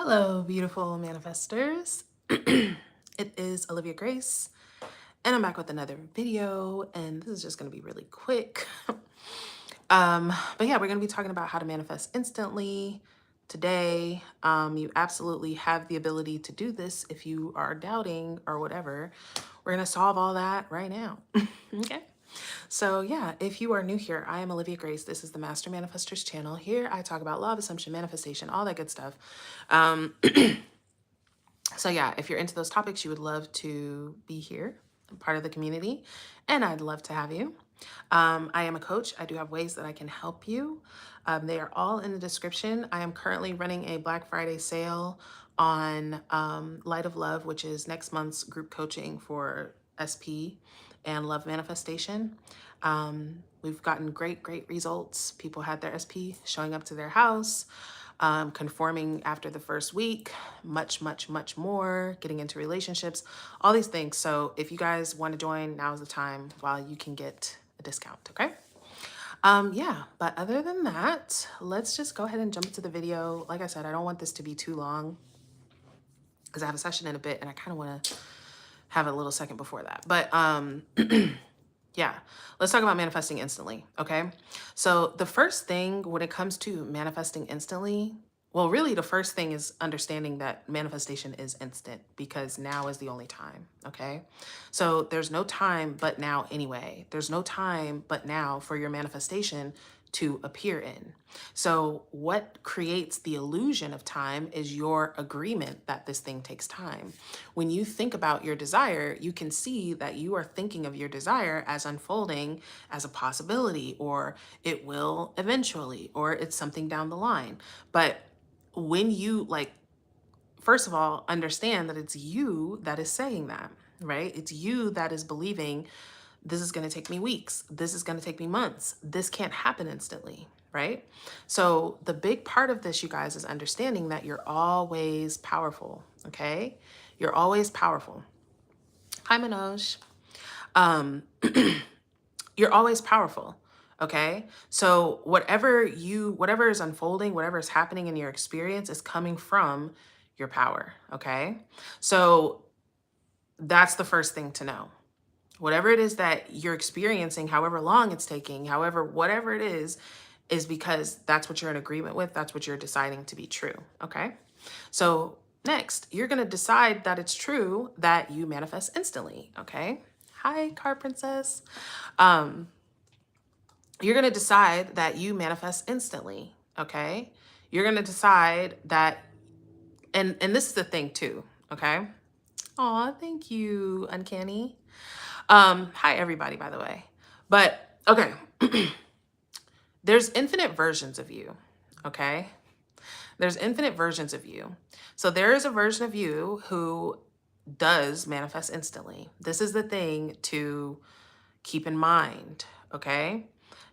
Hello, beautiful manifestors. It is Olivia Grace, and I'm back with another video, and this is just going to be really quick. But yeah, we're going to be talking about how to manifest instantly today. You absolutely have the ability to do this if you are doubting or whatever. We're going to solve all that right now. Okay. So yeah, if you are new here, I am Olivia Grace. This is the Master Manifestors channel. Here I talk about law of assumption, manifestation, all that good stuff. So yeah, if you're into those topics, you would love to be here, part of the community, and I'd love to have you. I am a coach. I do have ways that I can help you. They are all in the description. I am currently running a Black Friday sale on Light of Love, which is next month's group coaching for SP and love manifestation. We've gotten great results. People had their SP showing up to their house, conforming after the first week, much more, getting into relationships, all these things. So if you guys want to join, now's the time while you can get a discount, okay? Yeah, but other than that, let's just go ahead and jump into the video. Like I said, I don't want this to be too long because I have a session in a bit and I kind of want to have a little second before that. But yeah, let's talk about manifesting instantly, okay? So the first thing when it comes to manifesting instantly, well, really the first thing is understanding that manifestation is instant because now is the only time, okay? So there's no time but now anyway. There's no time but now for your manifestation to appear in. So what creates the illusion of time is your agreement that this thing takes time. When you think about your desire, you can see that you are thinking of your desire as unfolding as a possibility, or it will eventually, or it's something down the line. But when you first of all, understand that it's you that is saying that, right? It's you that is believing this is going to take me weeks. This is going to take me months. This can't happen instantly, right? So the big part of this, you guys, is understanding that you're always powerful, okay? You're always powerful. Hi, Manoj. You're always powerful, okay? So whatever is unfolding, whatever is happening in your experience is coming from your power, okay? So that's the first thing to know. Whatever it is that you're experiencing, however long it's taking, whatever it is because that's what you're in agreement with. That's what you're deciding to be true. Okay. So next, you're going to decide that it's true that you manifest instantly. Okay. Hi, Car Princess. You're going to decide that you manifest instantly. Okay. You're going to decide that, and this is the thing too. Okay. Aw, thank you, Uncanny. Hi everybody, by the way. But okay, there's infinite versions of you, okay? There's infinite versions of you. So there is a version of you who does manifest instantly. This is the thing to keep in mind, okay?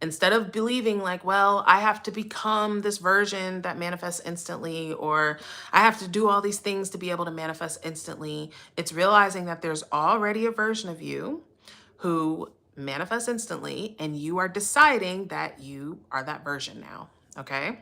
Instead of believing like, well, I have to become this version that manifests instantly, or I have to do all these things to be able to manifest instantly, it's realizing that there's already a version of you who manifests instantly, and you are deciding that you are that version now, okay?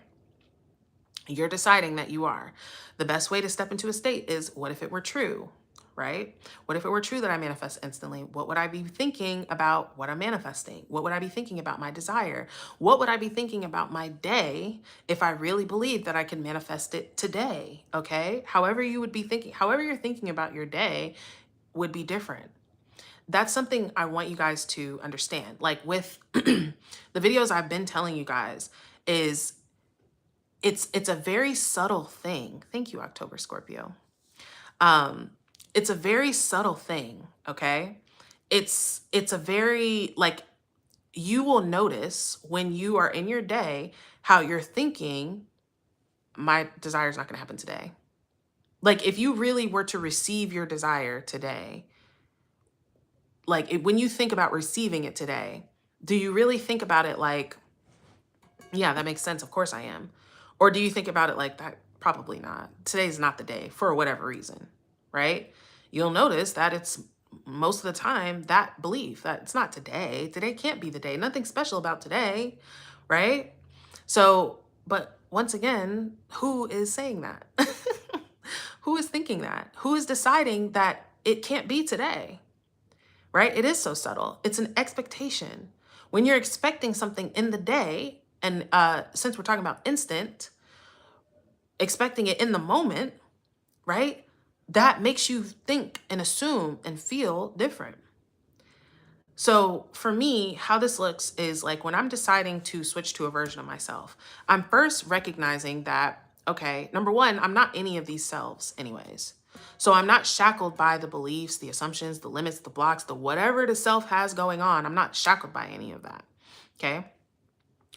You're deciding that you are. The best way to step into a state is, what if it were true? Right? What if it were true that I manifest instantly? What would I be thinking about what I'm manifesting? What would I be thinking about my desire? What would I be thinking about my day if I really believed that I can manifest it today? Okay? However you would be thinking, however you're thinking about your day would be different. That's something I want you guys to understand. Like with the videos I've been telling you guys is it's a very subtle thing. Thank you, October Scorpio. It's a very subtle thing, okay? It's a very, like, you will notice when you are in your day how you're thinking, my desire is not going to happen today. Like, if you really were to receive your desire today, like when you think about receiving it today, do you really think about it like, yeah, that makes sense, of course I am? Or do you think about it like that? Probably not. Today's not the day for whatever reason, right? You'll notice that it's most of the time that belief that it's not today. Today can't be the day. Nothing special about today, right? So, but once again, who is saying that? Who is thinking that? Who is deciding that it can't be today? Right? It is so subtle. It's an expectation. When you're expecting something in the day, and since we're talking about instant, expecting it in the moment, right? That makes you think and assume and feel different. So for me, how this looks is like when I'm deciding to switch to a version of myself, I'm first recognizing that, okay, number one, I'm not any of these selves anyways. So I'm not shackled by the beliefs, the assumptions, the limits, the blocks, the whatever the self has going on. I'm not shackled by any of that. Okay.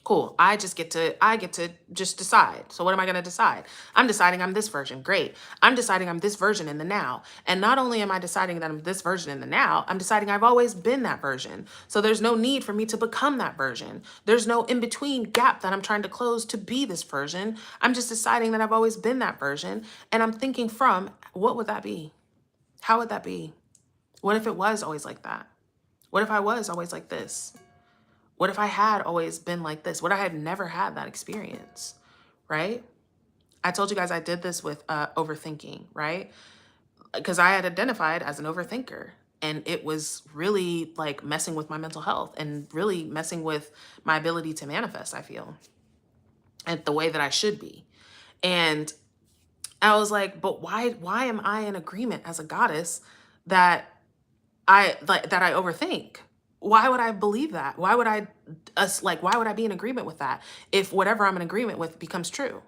Cool. I get to just decide. So what am I going to decide? I'm deciding I'm this version. Great. I'm deciding I'm this version in the now. And not only am I deciding that I'm this version in the now, I'm deciding I've always been that version. So there's no need for me to become that version. There's no in between gap that I'm trying to close to be this version. I'm just deciding that I've always been that version. And I'm thinking from, what would that be? How would that be? What if it was always like that? What if I was always like this? What if I had always been like this? What if I had never had that experience, right? I told you guys I did this with overthinking, right? Because I had identified as an overthinker, and it was really like messing with my mental health and really messing with my ability to manifest, I feel, and the way that I should be. And I was like, but why am I in agreement as a goddess that I overthink? Why would I believe that? Why would why would I be in agreement with that if whatever I'm in agreement with becomes true?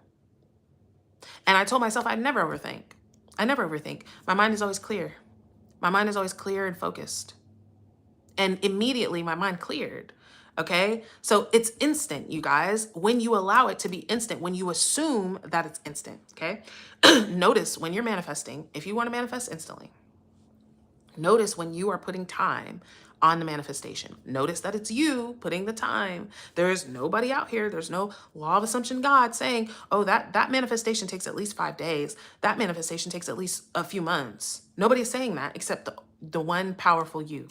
And I told myself I'd never overthink. I never overthink. My mind is always clear. My mind is always clear and focused. And immediately my mind cleared. Okay. So it's instant, you guys, when you allow it to be instant, when you assume that it's instant. Okay. Notice when you're manifesting, if you want to manifest instantly, notice when you are putting time on the manifestation. Notice that it's you putting the time. There's nobody out here. There's no law of assumption God saying, oh, that manifestation takes at least 5 days. That manifestation takes at least a few months. Nobody's saying that except the one powerful you.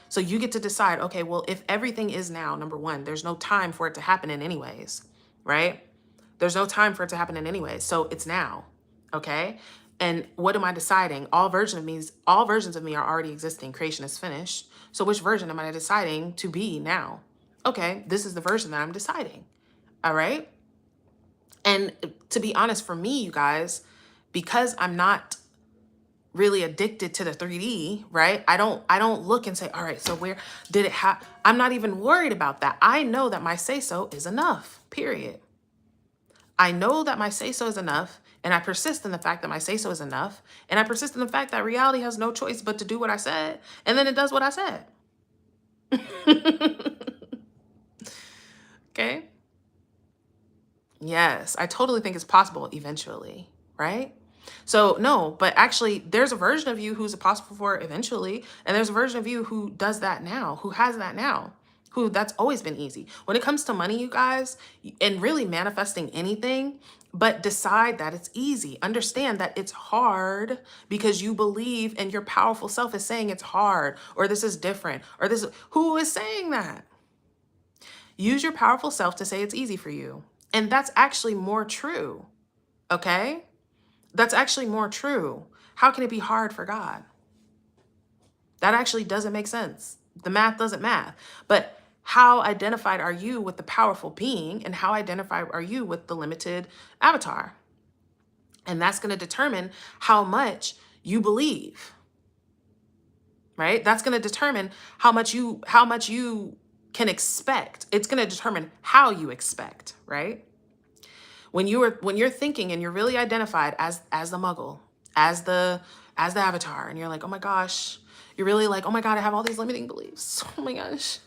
So you get to decide, okay, well, if everything is now, number one, there's no time for it to happen in anyways, right? There's no time for it to happen in anyways. So it's now, okay? And what am I deciding? All versions of me are already existing. Creation is finished. So which version am I deciding to be now? Okay, this is the version that I'm deciding. All right. And to be honest, for me, you guys, because I'm not really addicted to the 3D, right? I don't look and say, all right, so where did it have? I'm not even worried about that. I know that my say-so is enough, period. I know that my say-so is enough, and I persist in the fact that my say-so is enough, and I persist in the fact that reality has no choice but to do what I said, and then it does what I said. Okay? Yes, I totally think it's possible eventually, right? So no, but actually there's a version of you who's possible for eventually, and there's a version of you who does that now, who has that now, who that's always been easy. When it comes to money, you guys, and really manifesting anything, but decide that it's easy. Understand that it's hard because you believe and your powerful self is saying it's hard, or this is different, or this is, who is saying that? Use your powerful self to say it's easy for you. And that's actually more true, okay? That's actually more true. How can it be hard for God? That actually doesn't make sense. The math doesn't math. But how identified are you with the powerful being, and how identified are you with the limited avatar? And that's going to determine how much you believe, right? That's going to determine how much you can expect. It's going to determine how you expect, right? When you're thinking and you're really identified as the muggle, as the avatar, and you're like, oh my gosh, you're really like, oh my God, I have all these limiting beliefs. Oh my gosh.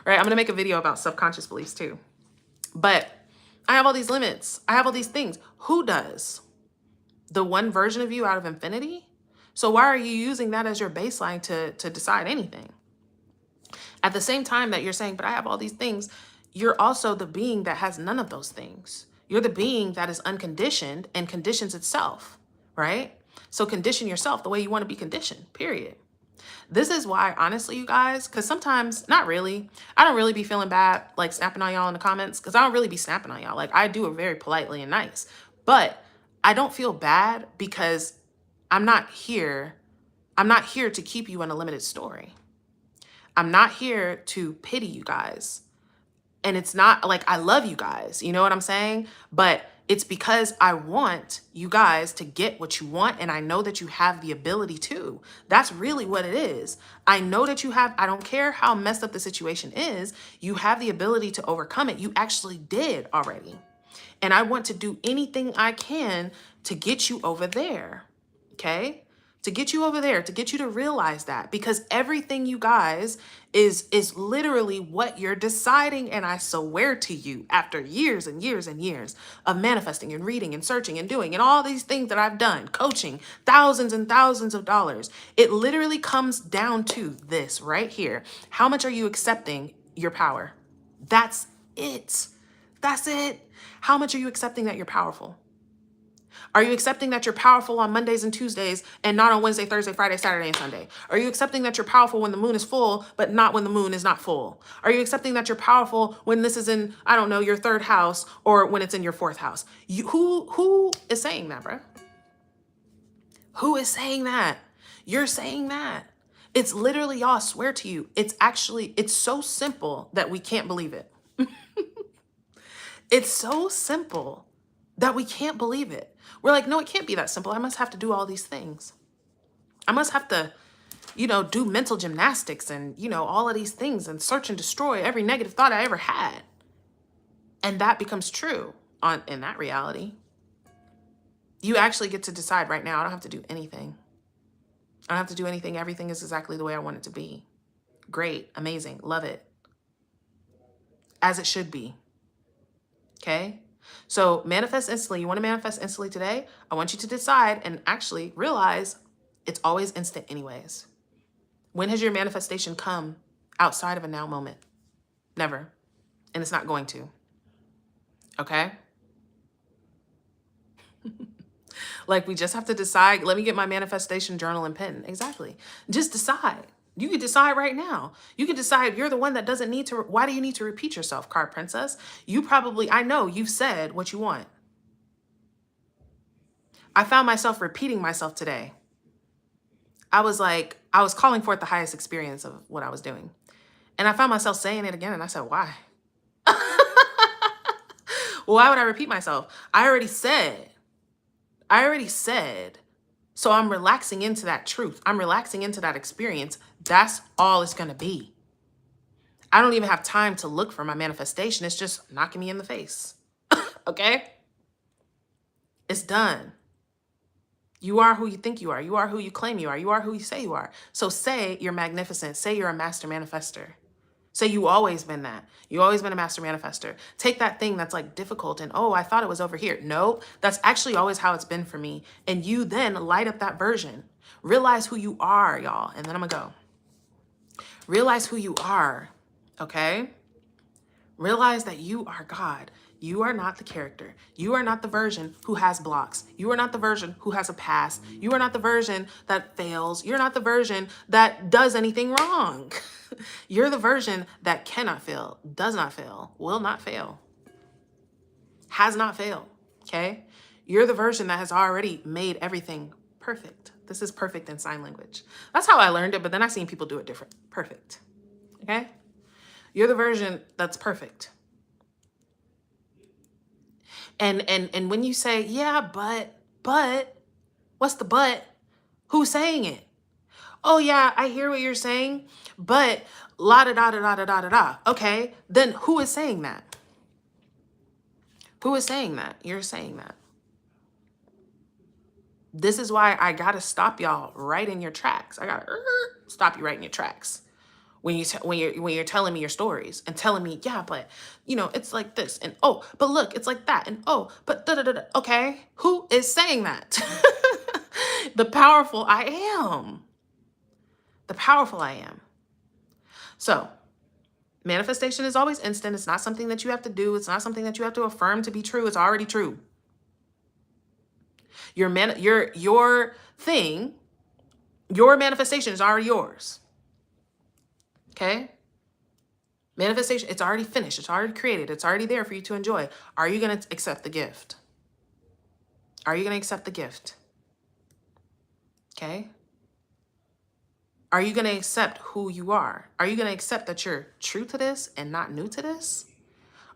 Right? I'm going to make a video about subconscious beliefs too. But I have all these limits. I have all these things. Who does? The one version of you out of infinity? So why are you using that as your baseline to decide anything? At the same time that you're saying, but I have all these things, you're also the being that has none of those things. You're the being that is unconditioned and conditions itself, right? So condition yourself the way you want to be conditioned, period. This is why, honestly, you guys, because sometimes, not really, I don't really be feeling bad, like snapping on y'all in the comments, because I don't really be snapping on y'all. Like, I do it very politely and nice. But I don't feel bad because I'm not here. I'm not here to keep you in a limited story. I'm not here to pity you guys. And it's not like I love you guys, you know what I'm saying? But it's because I want you guys to get what you want, and I know that you have the ability to. That's really what it is. I know that you have, I don't care how messed up the situation is, you have the ability to overcome it. You actually did already. And I want to do anything I can to get you over there. Okay? To get you over there, to get you to realize that, because everything, you guys, is literally what you're deciding. And I swear to you, after years and years and years of manifesting and reading and searching and doing and all these things that I've done, coaching, thousands and thousands of dollars, it literally comes down to this right here. How much are you accepting your power? That's it. That's it. How much are you accepting that you're powerful? Are you accepting that you're powerful on Mondays and Tuesdays and not on Wednesday, Thursday, Friday, Saturday, and Sunday? Are you accepting that you're powerful when the moon is full, but not when the moon is not full? Are you accepting that you're powerful when this is in, I don't know, your third house, or when it's in your fourth house? Who is saying that, bro? Who is saying that? You're saying that. It's literally, y'all, I swear to you, it's so simple that we can't believe it. It's so simple that we can't believe it. We're like, no, it can't be that simple. I must have to do all these things. I must have to, do mental gymnastics and, all of these things and search and destroy every negative thought I ever had. And that becomes true in that reality. You actually get to decide right now. I don't have to do anything. I don't have to do anything. Everything is exactly the way I want it to be. Great, amazing, love it. As it should be. Okay? So manifest instantly. You want to manifest instantly today? I want you to decide and actually realize it's always instant anyways. When has your manifestation come outside of a now moment? Never. And it's not going to. Okay? Like, we just have to decide. Let me get my manifestation journal and pen. Exactly. Just decide. You can decide right now. You can decide you're the one that doesn't need to. Why do you need to repeat yourself, card princess? You probably, I know you've said what you want. I found myself repeating myself today. I was calling forth the highest experience of what I was doing. And I found myself saying it again. And I said, why? Why would I repeat myself? I already said. So I'm relaxing into that truth. I'm relaxing into that experience. That's all it's going to be. I don't even have time to look for my manifestation. It's just knocking me in the face. Okay? It's done. You are who you think you are. You are who you claim you are. You are who you say you are. So say you're magnificent. Say you're a master manifester. Say you always been that. You always been a master manifester. Take that thing that's like difficult and, oh, I thought it was over here. No, that's actually always how it's been for me. And you then light up that version. Realize who you are, y'all. And then I'm gonna go. Realize who you are, okay? Realize that you are God. You are not the character. You are not the version who has blocks. You are not the version who has a past. You are not the version that fails. You're not the version that does anything wrong. You're the version that cannot fail, does not fail, will not fail, has not failed, okay? You're the version that has already made everything perfect. This is perfect in sign language. That's how I learned it, but then I seen people do it different. Perfect, okay? You're the version that's perfect. And when you say, yeah, but, what's the but? Who's saying it? Oh yeah, I hear what you're saying, but la da da da da da da da da. Okay, then who is saying that? Who is saying that? You're saying that. This is why I gotta stop y'all right in your tracks. I gotta stop you right in your tracks when you're telling me your stories and telling me, yeah, but it's like this, and oh, but look, it's like that, and oh, but da da da da. Okay, who is saying that? The powerful I am. The powerful I am. So manifestation is always instant. It's not something that you have to do. It's not something that you have to affirm to be true. It's already true. Your thing, your manifestation is already yours. Okay? Manifestation, it's already finished. It's already created. It's already there for you to enjoy. Are you going to accept the gift? Are you going to accept the gift? Okay. Are you going to accept who you are? Are you going to accept that you're true to this and not new to this?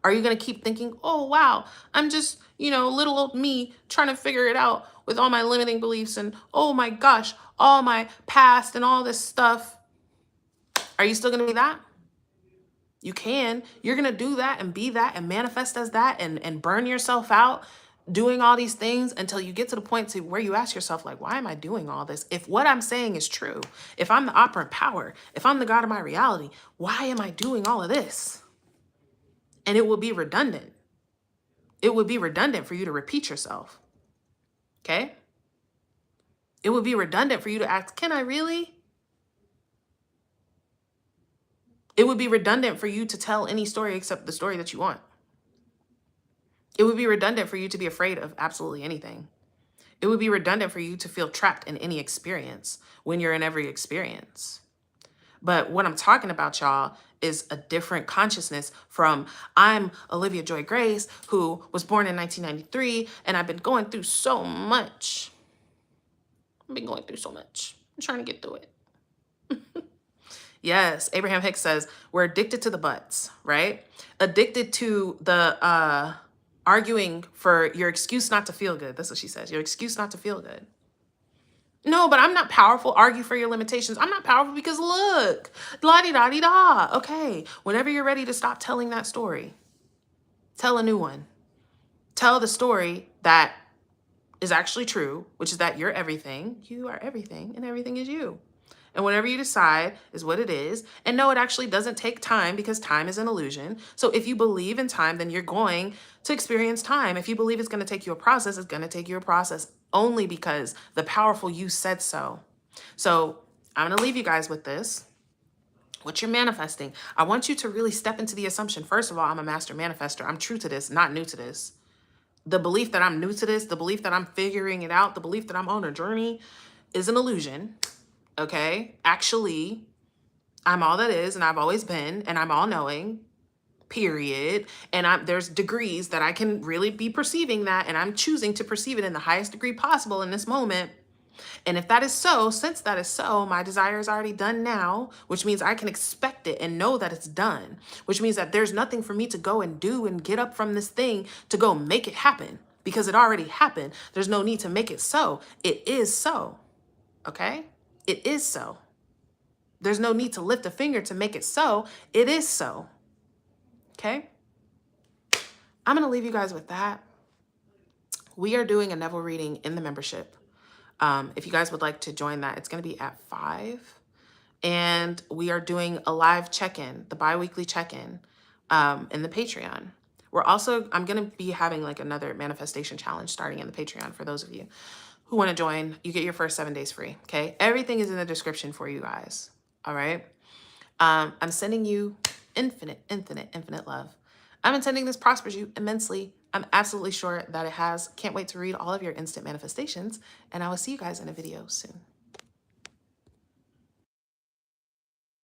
Are you going to keep thinking, oh, wow, I'm just, little old me trying to figure it out with all my limiting beliefs and, oh my gosh, all my past and all this stuff. Are you still going to be that? You can. You're going to do that and be that and manifest as that and burn yourself out doing all these things until you get to the point to where you ask yourself, like, why am I doing all this? If what I'm saying is true, if I'm the operant power, if I'm the God of my reality, why am I doing all of this? And it will be redundant. It would be redundant for you to repeat yourself. Okay? It would be redundant for you to ask, can I really? It would be redundant for you to tell any story except the story that you want. It would be redundant for you to be afraid of absolutely anything. It would be redundant for you to feel trapped in any experience when you're in every experience. But what I'm talking about, y'all, is a different consciousness from I'm Olivia Joy Grace, who was born in 1993, and I've been going through so much. I'm trying to get through it. Yes, Abraham Hicks says we're addicted to the buts, right? Addicted to the arguing for your excuse not to feel good. That's what she says. Your excuse not to feel good. No, but I'm not powerful. Argue for your limitations. I'm not powerful because look, la-di-da-di-da. Okay, whenever you're ready to stop telling that story, tell a new one. Tell the story that is actually true, which is that you're everything. You are everything, and everything is you. And whatever you decide is what it is. And no, it actually doesn't take time because time is an illusion. So if you believe in time, then you're going to experience time. If you believe it's going to take you a process, it's going to take you a process only because the powerful you said so. So I'm going to leave you guys with this. What you're manifesting. I want you to really step into the assumption. First of all, I'm a master manifester. I'm true to this, not new to this. The belief that I'm new to this, the belief that I'm figuring it out, the belief that I'm on a journey is an illusion. Okay, actually, I'm all that is, and I've always been, and I'm all knowing, period. And there's degrees that I can really be perceiving that, and I'm choosing to perceive it in the highest degree possible in this moment. And if that is so, since that is so, my desire is already done now, which means I can expect it and know that it's done, which means that there's nothing for me to go and do and get up from this thing to go make it happen because it already happened. There's no need to make it so. It is so. Okay? It is so. There's no need to lift a finger to make it so. It is so. Okay? I'm going to leave you guys with that. We are doing a Neville reading in the membership. If you guys would like to join that, it's going to be at 5. And we are doing a live check-in, the bi-weekly check-in in the Patreon. I'm going to be having like another manifestation challenge starting in the Patreon for those of you who want to join. You get your first 7 days free. Okay. Everything is in the description for you guys. All right. I'm sending you infinite love. I'm intending this prospers you immensely. I'm absolutely sure that it has. Can't wait to read all of your instant manifestations, and I will see you guys in a video soon.